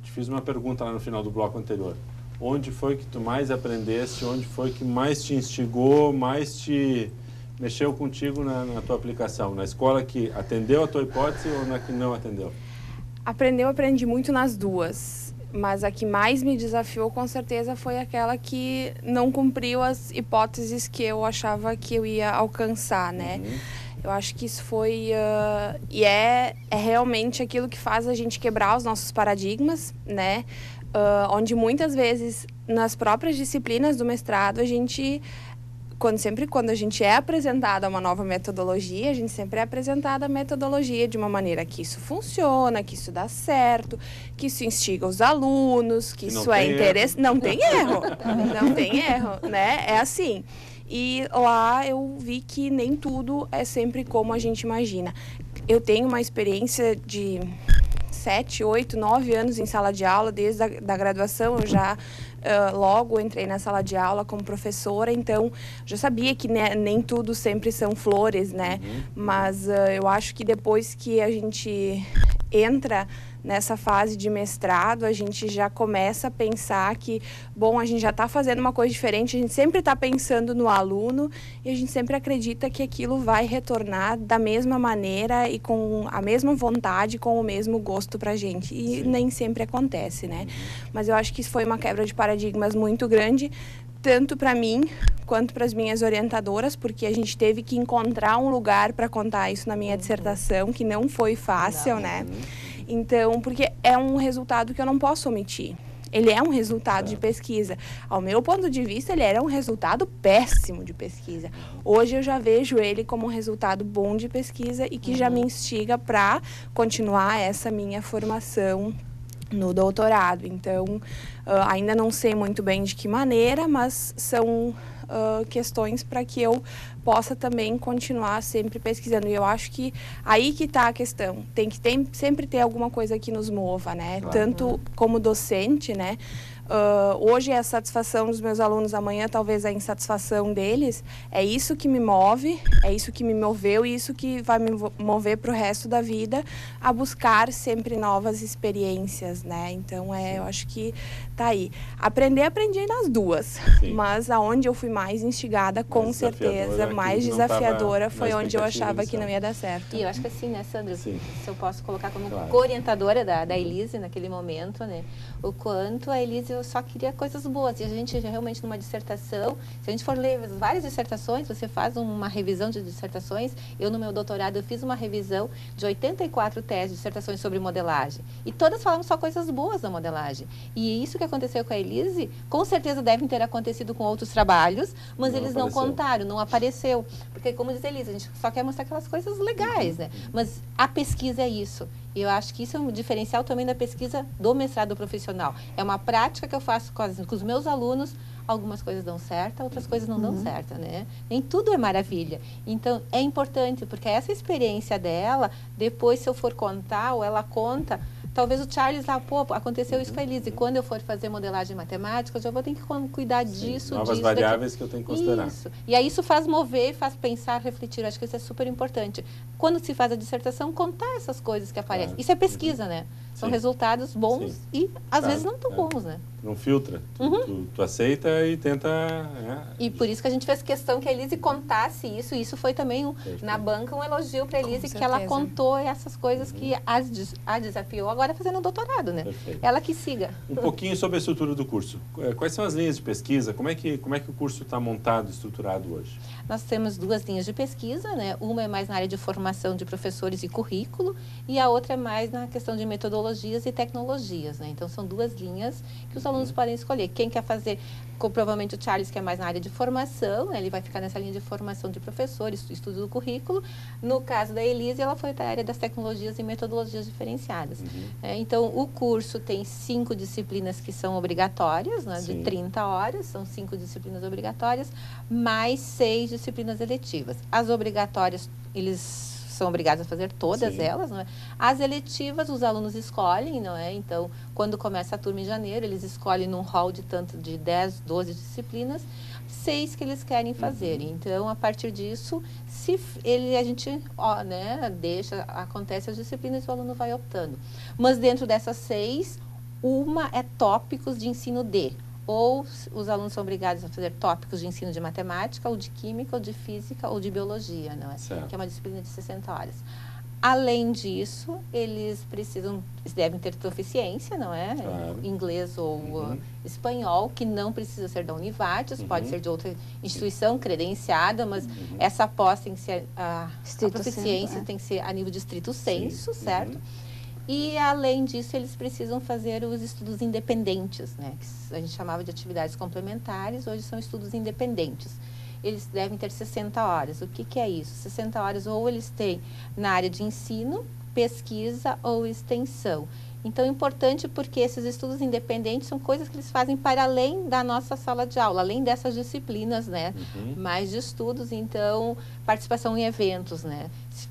Speaker 1: te fiz uma pergunta lá no final do bloco anterior. Onde foi que tu mais aprendeste? Onde foi que mais te instigou, mais te mexeu contigo na tua aplicação? Na escola que atendeu a tua hipótese ou na que não atendeu?
Speaker 5: Aprendi muito nas duas. Mas a que mais me desafiou, com certeza, foi aquela que não cumpriu as hipóteses que eu achava que eu ia alcançar, né? Eu acho que isso foi... e é realmente aquilo que faz a gente quebrar os nossos paradigmas, né? Onde muitas vezes, nas próprias disciplinas do mestrado, a gente... Quando a gente é apresentada uma nova metodologia, a gente sempre é apresentada a metodologia de uma maneira que isso funciona, que isso dá certo, que isso instiga os alunos, que isso é interessante. Não tem erro, não tem erro, né? É assim. E lá eu vi que nem tudo é sempre como a gente imagina. Eu tenho uma experiência de 7, 8, 9 anos em sala de aula, desde a graduação eu já... logo entrei na sala de aula como professora, então já sabia que nem tudo sempre são flores, né? Mas eu acho que depois que a gente entra nessa fase de mestrado, a gente já começa a pensar que, bom, a gente já está fazendo uma coisa diferente, a gente sempre está pensando no aluno e a gente sempre acredita que aquilo vai retornar da mesma maneira e com a mesma vontade, com o mesmo gosto para a gente. E nem sempre acontece, né? Mas eu acho que isso foi uma quebra de paradigmas muito grande, tanto para mim quanto para as minhas orientadoras, porque a gente teve que encontrar um lugar para contar isso na minha dissertação, que não foi fácil, né? Então, porque é um resultado que eu não posso omitir. Ele é um resultado de pesquisa. Ao meu ponto de vista, ele era um resultado péssimo de pesquisa. Hoje eu já vejo ele como um resultado bom de pesquisa e que já me instiga para continuar essa minha formação no doutorado. Então, ainda não sei muito bem de que maneira, mas são questões para que eu possa também continuar sempre pesquisando. E eu acho que aí que está a questão. Tem que sempre ter alguma coisa que nos mova, né? Claro. Tanto como docente, né? Hoje é a satisfação dos meus alunos, amanhã talvez a insatisfação deles. É isso que me move, é isso que me moveu e isso que vai me mover para o resto da vida, a buscar sempre novas experiências, né? Então, eu acho que tá aí. Aprendi nas duas, mas aonde eu fui mais instigada, com certeza, mais desafiadora, foi onde eu achava que não ia dar certo.
Speaker 2: E eu acho que assim, né, Sandra, se eu posso colocar como co-orientadora da Elise naquele momento, né, o quanto a Elise eu só queria coisas boas. E a gente realmente numa dissertação, se a gente for ler várias dissertações, você faz uma revisão de dissertações. Eu no meu doutorado eu fiz uma revisão de 84 teses de dissertações sobre modelagem. E todas falavam só coisas boas da modelagem. E isso que aconteceu com a Elise, com certeza devem ter acontecido com outros trabalhos, mas eles não contaram, não apareceu. Porque como diz a Elise, a gente só quer mostrar aquelas coisas legais, né? Mas a pesquisa é isso. E eu acho que isso é um diferencial também da pesquisa do mestrado profissional. É uma prática que eu faço com os meus alunos. Algumas coisas dão certo, outras coisas não dão certo, né? Nem tudo é maravilha. Então, é importante, porque essa experiência dela, depois se eu for contar, ou ela conta, talvez o Charles lá, pô, aconteceu isso com a Elise. Quando eu for fazer modelagem matemática, eu já vou ter que cuidar disso,
Speaker 1: novas variáveis que eu tenho que considerar.
Speaker 2: Isso. E aí isso faz mover, faz pensar, refletir. Eu acho que isso é super importante. Quando se faz a dissertação, contar essas coisas que aparecem. Isso é pesquisa, né? São resultados bons e, às vezes, não tão bons, né?
Speaker 1: Não filtra. Tu aceita e tenta...
Speaker 2: E por isso que a gente fez questão que a Elise contasse isso. E isso foi também, na banca, um elogio para a Elise, que ela contou essas coisas que a desafiou agora fazendo um doutorado, né? Perfeito. Ela que siga.
Speaker 1: Um pouquinho sobre a estrutura do curso. Quais são as linhas de pesquisa? Como é que o curso está montado, estruturado hoje?
Speaker 2: Nós temos 2 linhas de pesquisa, né? Uma é mais na área de formação de professores e currículo, e a outra é mais na questão de metodologia metodologias e tecnologias, né? Então, são 2 linhas que os alunos podem escolher. Quem quer fazer, provavelmente o Charles, que é mais na área de formação, né? Ele vai ficar nessa linha de formação de professores, estudo do currículo. No caso da Elise, ela foi para a área das tecnologias e metodologias diferenciadas. Então, o curso tem 5 disciplinas que são obrigatórias, né? De 30 horas, são 5 disciplinas obrigatórias, mais 6 disciplinas eletivas. As obrigatórias, eles são obrigados a fazer todas elas, não é? As eletivas, os alunos escolhem, não é? Então, quando começa a turma em janeiro, eles escolhem num hall de tanto de 10, 12 disciplinas, 6 que eles querem fazer. Então, a partir disso, a gente, né, acontece as disciplinas e o aluno vai optando. Mas dentro dessas 6, uma é tópicos de ensino ou os alunos são obrigados a fazer tópicos de ensino de matemática, ou de química, ou de física, ou de biologia, não é?
Speaker 1: Certo.
Speaker 2: Que é uma disciplina de 60 horas. Além disso, eles devem ter proficiência, não é?
Speaker 1: Claro.
Speaker 2: Inglês ou espanhol, que não precisa ser da Univates, pode ser de outra instituição credenciada, mas essa pós tem que ser, a proficiência tem que ser a nível de estrito sensu, certo? E, além disso, eles precisam fazer os estudos independentes, né? Que a gente chamava de atividades complementares, hoje são estudos independentes. Eles devem ter 60 horas. O que é isso? 60 horas ou eles têm na área de ensino, pesquisa ou extensão. Então, é importante porque esses estudos independentes são coisas que eles fazem para além da nossa sala de aula, além dessas disciplinas, né? Mais de estudos, então, participação em eventos, né?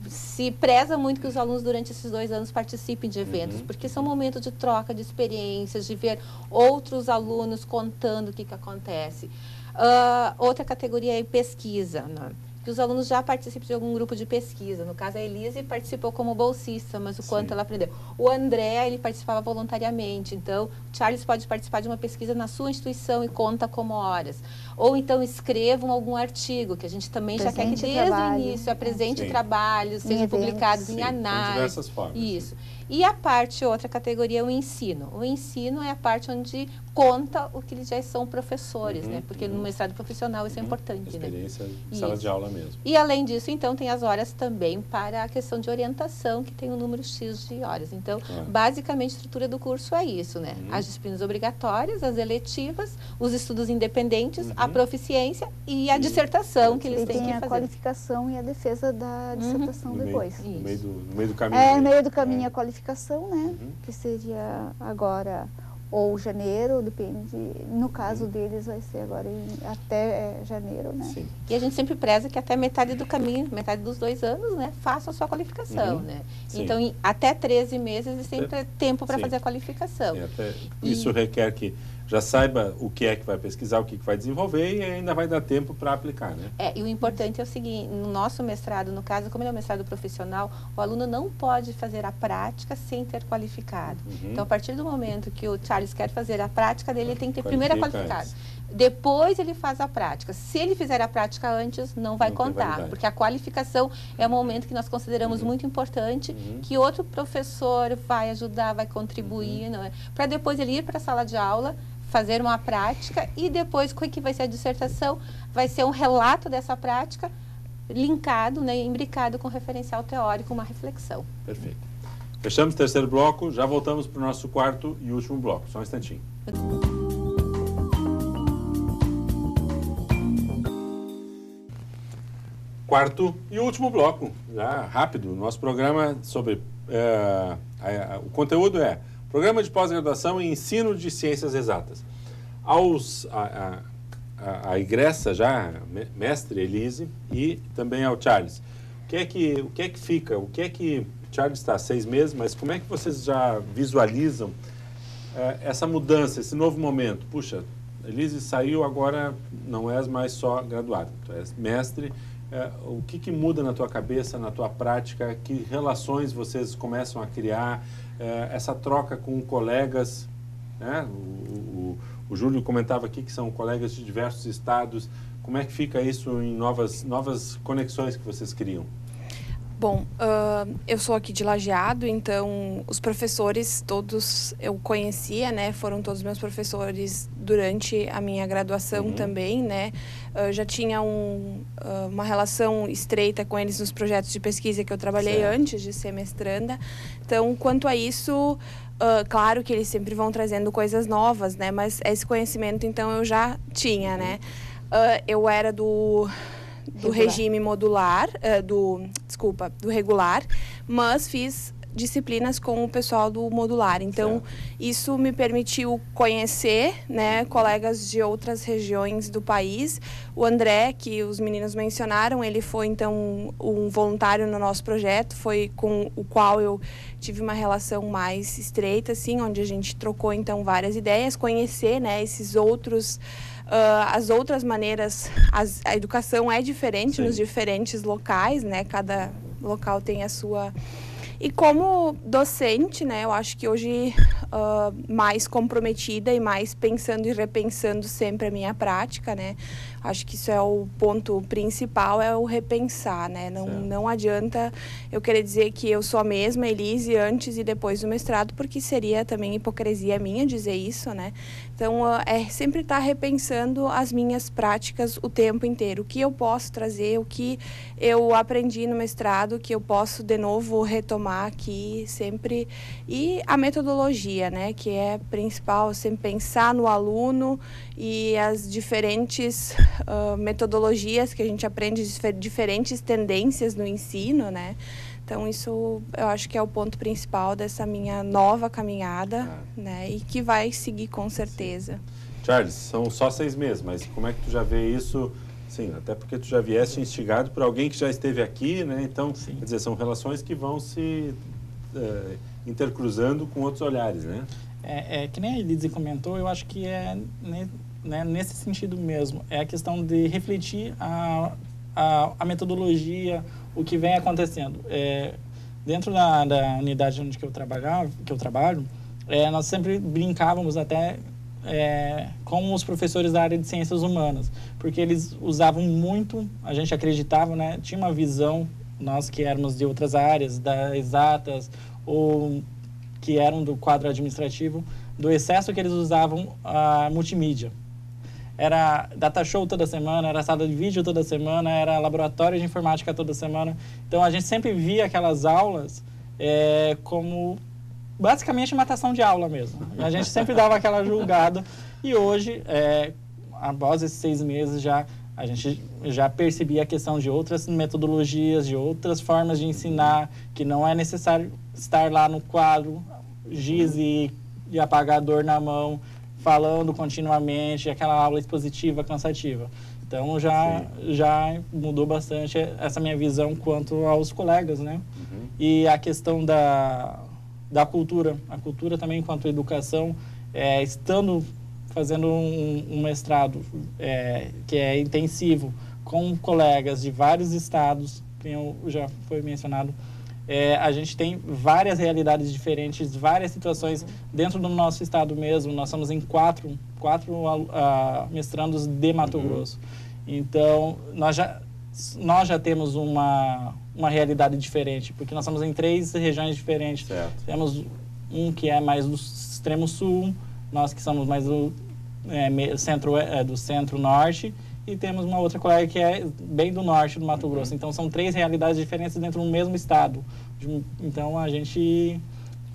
Speaker 2: Se preza muito que os alunos, durante esses 2 anos, participem de eventos, porque são momentos de troca de experiências, de ver outros alunos contando o que acontece. Outra categoria é pesquisa, né? Que os alunos já participam de algum grupo de pesquisa. No caso, a Elise participou como bolsista, mas o quanto ela aprendeu. O André, ele participava voluntariamente. Então, o Charles pode participar de uma pesquisa na sua instituição e conta como horas. Ou então, escrevam algum artigo, que a gente também já quer que desde o início apresente trabalhos, sejam publicados em análise.
Speaker 1: De diversas formas.
Speaker 2: Isso. E a outra categoria é o ensino. O ensino é a parte onde conta o que eles já são professores, né? Porque no mestrado profissional isso é importante,
Speaker 1: experiência em sala de aula mesmo.
Speaker 2: E, além disso, então, tem as horas também para a questão de orientação, que tem um número X de horas. Então, basicamente, a estrutura do curso é isso, né? As disciplinas obrigatórias, as eletivas, os estudos independentes, a proficiência e a dissertação que eles têm que fazer.
Speaker 3: Tem a qualificação e a defesa da dissertação depois.
Speaker 1: No meio do caminho.
Speaker 3: No meio do caminho a qualificação, né? Que seria agora ou janeiro, depende. No caso deles vai ser agora até janeiro, né?
Speaker 1: Sim.
Speaker 2: E a gente sempre preza que até metade do caminho, metade dos 2 anos, né, faça a sua qualificação, né?
Speaker 1: Sim.
Speaker 2: Então, até 13 meses sempre é tempo para fazer a qualificação.
Speaker 1: Isso requer que já saiba o que é que vai pesquisar, o que vai desenvolver e ainda vai dar tempo para aplicar, né?
Speaker 2: E o importante é o seguinte, no nosso mestrado, no caso, como ele é um mestrado profissional, o aluno não pode fazer a prática sem ter qualificado. Então, a partir do momento que o Charles quer fazer a prática dele, ele tem que ter primeiro qualificado. Depois ele faz a prática. Se ele fizer a prática antes, não vai contar, porque a qualificação é um momento que nós consideramos muito importante, que outro professor vai ajudar, vai contribuir, para depois ele ir para a sala de aula, fazer uma prática e depois, o que vai ser a dissertação? Vai ser um relato dessa prática linkado, né, imbricado com referencial teórico, uma reflexão.
Speaker 1: Perfeito. Fechamos o 3º bloco, já voltamos para o nosso 4º e último bloco. Só um instantinho. Quarto e último bloco, já rápido. Nosso programa sobre... o conteúdo é Programa de Pós-Graduação em Ensino de Ciências Exatas. A egressa já, mestre Elise, e também ao Charles. O que é que fica? O Charles está 6 meses, mas como é que vocês já visualizam essa mudança, esse novo momento? Puxa, Elise saiu, agora não és mais só graduado, tu és mestre. O que muda na tua cabeça, na tua prática? Que relações vocês começam a criar? Essa troca com colegas, né? O Júlio comentava aqui que são colegas de diversos estados. Como é que fica isso em novas conexões que vocês criam?
Speaker 5: Bom, eu sou aqui de Lajeado, então os professores todos eu conhecia, né? Foram todos meus professores durante a minha graduação também, né? Eu já tinha uma relação estreita com eles nos projetos de pesquisa que eu trabalhei antes de ser mestranda. Então, quanto a isso, claro que eles sempre vão trazendo coisas novas, né? Mas esse conhecimento, então, eu já tinha, né? Eu era do regime modular, do regular, mas fiz disciplinas com o pessoal do modular. Então, isso me permitiu conhecer, né, colegas de outras regiões do país. O André, que os meninos mencionaram, ele foi, então, um voluntário no nosso projeto, foi com o qual eu tive uma relação mais estreita, assim, onde a gente trocou, então, várias ideias, conhecer, né, esses outros... as outras maneiras, a educação é diferente nos diferentes locais, né? Cada local tem a sua... E como docente, né? Eu acho que hoje mais comprometida e mais pensando e repensando sempre a minha prática, né? Acho que isso é o ponto principal, é o repensar, né? Não adianta eu querer dizer que eu sou a mesma Elise antes e depois do mestrado, porque seria também hipocrisia minha dizer isso, né? Então, é sempre estar repensando as minhas práticas o tempo inteiro. O que eu posso trazer, o que eu aprendi no mestrado, que eu posso, de novo, retomar aqui sempre. E a metodologia, né? Que é principal, sempre pensar no aluno e as diferentes metodologias que a gente aprende, diferentes tendências no ensino, né? Então, isso eu acho que é o ponto principal dessa minha nova caminhada, né? E que vai seguir com certeza.
Speaker 1: Charles, são só 6 meses, mas como é que tu já vê isso? Sim, até porque tu já vieste instigado por alguém que já esteve aqui, né? Então, quer dizer, são relações que vão se intercruzando com outros olhares, né?
Speaker 6: Que nem a Elise comentou, eu acho que nesse sentido mesmo. É a questão de refletir a metodologia, o que vem acontecendo. Dentro da unidade onde que eu trabalho, nós sempre brincávamos até com os professores da área de ciências humanas, porque eles usavam muito, a gente acreditava, né? Tinha uma visão, nós que éramos de outras áreas, das exatas, ou que eram do quadro administrativo, do excesso que eles usavam a multimídia. Era data show toda semana, era sala de vídeo toda semana, era laboratório de informática toda semana. Então, a gente sempre via aquelas aulas como basicamente matação de aula mesmo. A gente sempre dava aquela julgada. E hoje, após esses 6 meses, a gente já percebia a questão de outras metodologias, de outras formas de ensinar, que não é necessário estar lá no quadro, giz e apagador na mão, falando continuamente, aquela aula expositiva, cansativa. Então, já mudou bastante essa minha visão quanto aos colegas, né? E a questão da cultura. A cultura também, quanto à educação, fazendo um mestrado que é intensivo, com colegas de vários estados, que já foi mencionado, a gente tem várias realidades diferentes, várias situações dentro do nosso estado mesmo. Nós estamos em quatro mestrandos de Mato Grosso. Então, nós já temos uma realidade diferente, porque nós estamos em 3 regiões diferentes.
Speaker 1: Certo.
Speaker 6: Temos um que é mais do extremo sul, nós que somos mais do centro-norte, e temos uma outra colega que é bem do norte do Mato Grosso. Então, são 3 realidades diferentes dentro do mesmo estado. Então, a gente...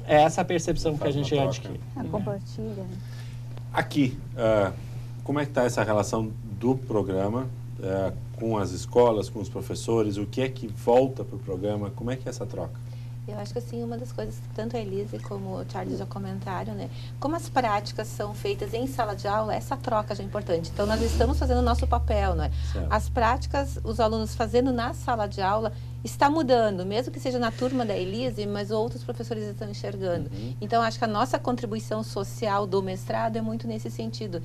Speaker 6: É essa a percepção que a gente adquire.
Speaker 3: Compartilha.
Speaker 1: Aqui, como é que está essa relação do programa com as escolas, com os professores? O que é que volta para o programa? Como é que é essa troca?
Speaker 2: Eu acho que assim, uma das coisas que tanto a Elise como o Charles já comentaram, né? Como as práticas são feitas em sala de aula, essa troca já é importante. Então, nós estamos fazendo o nosso papel, não é?
Speaker 1: Certo.
Speaker 2: As práticas, os alunos fazendo na sala de aula, está mudando, mesmo que seja na turma da Elise, mas outros professores estão enxergando. Então, acho que a nossa contribuição social do mestrado é muito nesse sentido,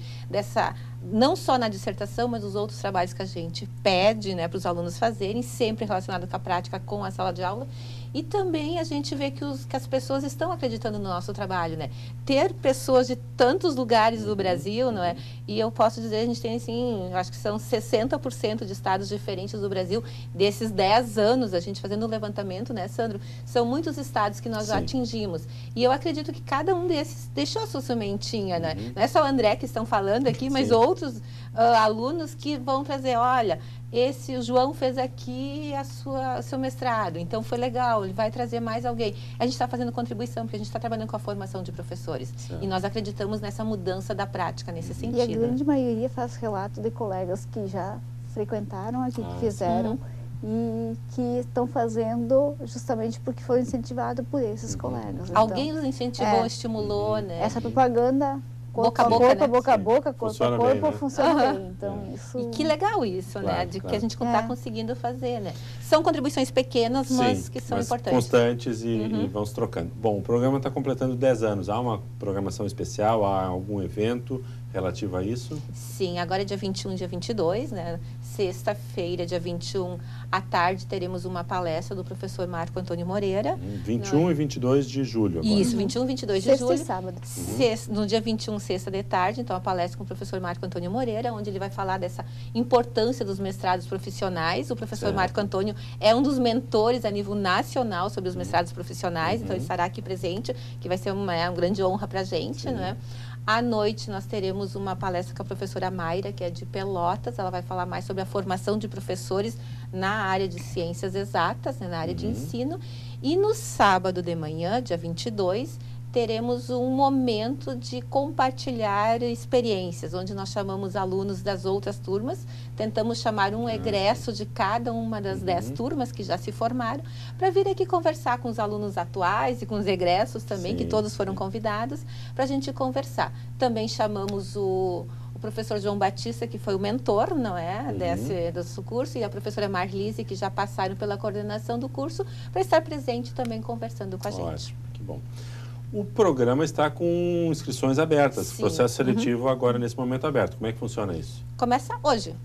Speaker 2: não só na dissertação, mas os outros trabalhos que a gente pede, né, para os alunos fazerem, sempre relacionado com a prática, com a sala de aula. E também a gente vê que as pessoas estão acreditando no nosso trabalho, né? Ter pessoas de tantos lugares do Brasil, não é? E eu posso dizer, a gente tem, assim, acho que são 60% de estados diferentes do Brasil. Desses 10 anos, a gente fazendo o levantamento, né, Sandro? São muitos estados que nós já atingimos. E eu acredito que cada um desses deixou a sua sementinha, né? Não é só o André que estão falando aqui, mas outros alunos que vão trazer, olha, o João fez aqui o seu mestrado, então foi legal, ele vai trazer mais alguém. A gente está fazendo contribuição, porque a gente está trabalhando com a formação de professores. Certo. E nós acreditamos nessa mudança da prática, nesse sentido.
Speaker 3: E a grande maioria faz relato de colegas que já frequentaram, que fizeram, e que estão fazendo justamente porque foi incentivado por esses colegas. Então,
Speaker 2: alguém os incentivou, estimulou, né?
Speaker 3: Essa propaganda...
Speaker 2: Boca a boca, né?
Speaker 3: Boca a boca, corpo a corpo, funciona bem. Então, isso...
Speaker 2: E que legal isso, né? Que a gente está conseguindo fazer, né? São contribuições pequenas, mas que são importantes.
Speaker 1: Constantes e vão se trocando. Bom, o programa está completando 10 anos. Há uma programação especial? Há algum evento relativo a isso?
Speaker 2: Sim, agora é dia 21 e dia 22, né? Sexta-feira, dia 21, à tarde, teremos uma palestra do professor Marco Antônio Moreira.
Speaker 1: 21 e 22 de julho agora.
Speaker 2: Isso, 21 e 22 de julho.
Speaker 3: Sexta e sábado.
Speaker 2: No dia 21, sexta de tarde, então a palestra com o professor Marco Antônio Moreira, onde ele vai falar dessa importância dos mestrados profissionais. O professor Marco Antônio é um dos mentores a nível nacional sobre os mestrados profissionais, então ele estará aqui presente, que vai ser uma grande honra para a gente, não é? À noite, nós teremos uma palestra com a professora Mayra, que é de Pelotas. Ela vai falar mais sobre a formação de professores na área de ciências exatas, né, na área de ensino. E no sábado de manhã, dia 22, teremos um momento de compartilhar experiências, onde nós chamamos alunos das outras turmas, tentamos chamar um egresso de cada uma das 10 turmas que já se formaram, para vir aqui conversar com os alunos atuais e com os egressos também, que todos foram convidados, para a gente conversar. Também chamamos o professor João Batista, que foi o mentor, não é, desse curso, e a professora Marlise, que já passaram pela coordenação do curso, para estar presente também conversando com a gente.
Speaker 1: Ótimo, que bom. O programa está com inscrições abertas, processo seletivo agora nesse momento aberto. Como é que funciona isso?
Speaker 2: Começa hoje.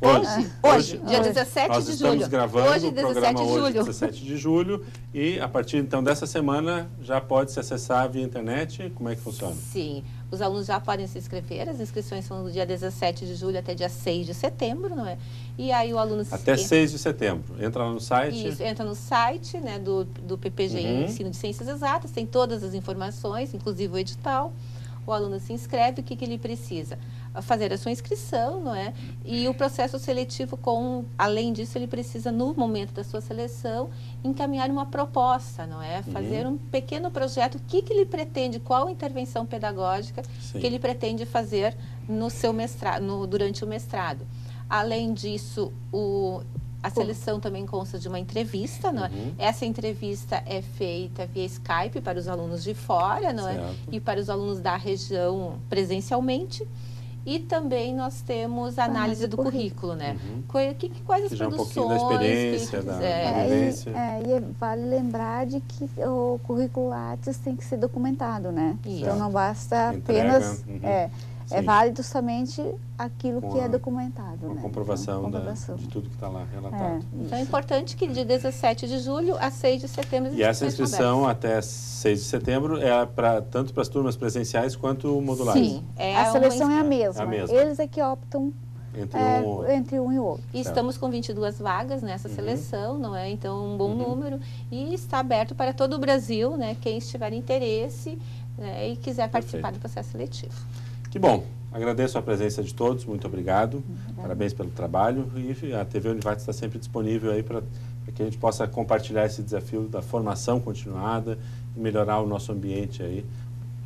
Speaker 2: Hoje, dia 17
Speaker 1: Nós
Speaker 2: de
Speaker 1: estamos
Speaker 2: julho.
Speaker 1: Gravando
Speaker 2: hoje,
Speaker 1: o programa
Speaker 2: 17
Speaker 1: de julho. E a partir então dessa semana já pode se acessar via internet. Como é que funciona?
Speaker 2: Sim. Os alunos já podem se inscrever, as inscrições são do dia 17 de julho até dia 6 de setembro, não é? E aí o aluno...
Speaker 1: Até 6 de setembro. Entra lá no site.
Speaker 2: Isso, entra no site, né, do PPG Ensino de Ciências Exatas, tem todas as informações, inclusive o edital. O aluno se inscreve, o que ele precisa? Fazer a sua inscrição, não é? E o processo seletivo, além disso, ele precisa, no momento da sua seleção, encaminhar uma proposta, não é? Fazer um pequeno projeto, o que ele pretende, qual intervenção pedagógica que ele pretende fazer no seu mestrado, durante o mestrado. Além disso, a seleção também consta de uma entrevista, não é? Essa entrevista é feita via Skype para os alunos de fora, não é? E para os alunos da região presencialmente. E também nós temos a análise do currículo, né? Quais as produções...
Speaker 1: um pouquinho da experiência, da vivência.
Speaker 3: E vale lembrar de que o currículo Lattes tem que ser documentado, né? Isso. Então não basta apenas... É válido somente aquilo que é documentado, né?
Speaker 1: Comprovação de tudo que está lá relatado.
Speaker 2: Então é importante que de 17 de julho a 6 de setembro...
Speaker 1: E essa inscrição até 6 de setembro é tanto para as turmas presenciais quanto modulares?
Speaker 3: Sim, a seleção é a mesma. Eles é que optam entre um e outro.
Speaker 2: E estamos com 22 vagas nessa seleção, não é? Então, um bom número. E está aberto para todo o Brasil, né? Quem estiver interesse, né, e quiser participar do processo seletivo.
Speaker 1: Que bom. Agradeço a presença de todos. Muito obrigado. Parabéns pelo trabalho. E a TV Univates está sempre disponível aí para que a gente possa compartilhar esse desafio da formação continuada e melhorar o nosso ambiente aí.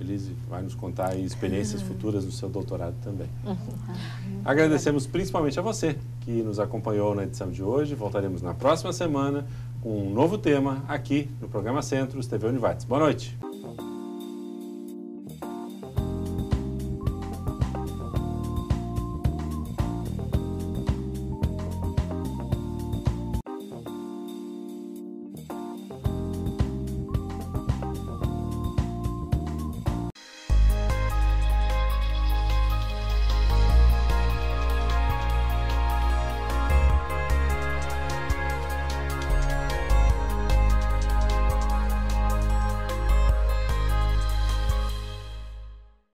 Speaker 1: Elise vai nos contar aí experiências futuras no seu doutorado também. Agradecemos principalmente a você que nos acompanhou na edição de hoje. Voltaremos na próxima semana com um novo tema aqui no programa Centros TV Univates. Boa noite.